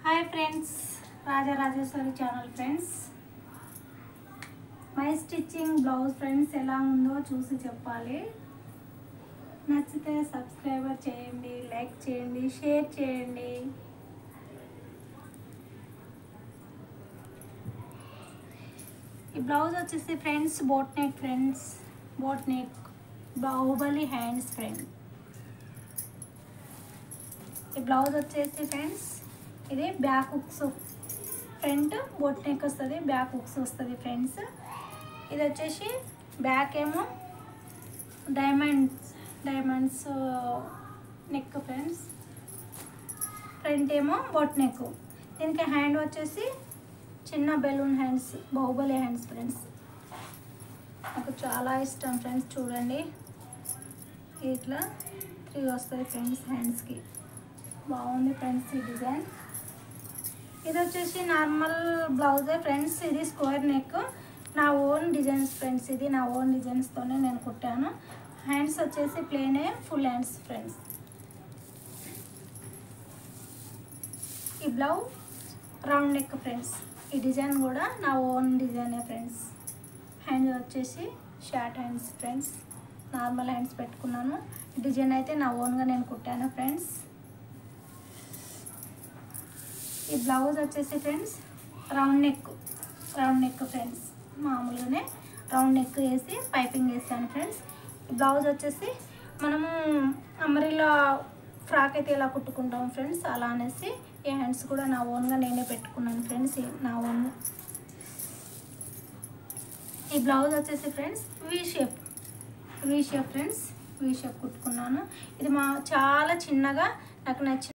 Hi friends, Raja Rajeshwari channel friends my stitching blouse friends ఎలా ఉందో చూసి చెప్పాలి. నచ్చితే సబ్స్క్రైబర్ చేయండి, లైక్ చేయండి, షేర్ చేయండి. ఈ బ్లౌజ్ వచ్చేసి friends boat neck Baahubali hands friend. ఈ బ్లౌజ్ వచ్చేసి ఫ్రెండ్స్ ఇది back hooks, front boat neck వస్తుంది, బ్యాక్ హుక్స్ వస్తుంది ఫ్రెండ్స్. ఇది వచ్చేసి బ్యాక్ ఏమో డైమండ్స్ నెక్ ఫ్రెండ్స్, ఫ్రంట్ ఏమో బోట్ నెక్. దీనికి హ్యాండ్ వచ్చేసి చిన్న balloon hands, Baahubali hands friends. నాకు చాలా ఇష్టం ఫ్రెండ్స్. చూడండి ఇట్లా 3 వస్తుంది ఫ్రెండ్స్ హ్యాండ్స్కి. బాగుంది ఫ్రెండ్స్ ఈ డిజైన్. ఇది వచ్చేసి నార్మల్ బ్లౌజే ఫ్రెండ్స్. ఇది స్క్వేర్ నెక్, నా ఓన్ డిజైన్స్ ఫ్రెండ్స్. ఇది నా ఓన్ డిజైన్స్తోనే నేను కుట్టాను. హ్యాండ్స్ వచ్చేసి ప్లేనే, ఫుల్ హ్యాండ్స్ ఫ్రెండ్స్. ఈ బ్లౌజ్ రౌండ్ నెక్ ఫ్రెండ్స్. ఈ డిజైన్ కూడా నా ఓన్ డిజైనే ఫ్రెండ్స్. హ్యాండ్స్ వచ్చేసి short hands friends. Normal hands పెట్టుకున్నాను. డిజైన్ అయితే నా ఓన్గా నేను కుట్టాను ఫ్రెండ్స్. ఈ బ్లౌజ్ వచ్చేసి ఫ్రెండ్స్ రౌండ్ నెక్ ఫ్రెండ్స్. మామూలుగానే రౌండ్ నెక్ వేసి పైపింగ్ వేసాను ఫ్రెండ్స్. ఈ బ్లౌజ్ వచ్చేసి మనము అంబ్రెల్లా ఫ్రాక్ అయితే ఎలా కుట్టుకుంటాం ఫ్రెండ్స్, అలా అనేసి ఈ హ్యాండ్స్ కూడా నా ఓన్గా నేనే పెట్టుకున్నాను ఫ్రెండ్స్. నా ఓన్. ఈ బ్లౌజ్ వచ్చేసి friends V shape friends. V shape కుట్టుకున్నాను. ఇది చాలా చిన్నగా నాకు నచ్చిన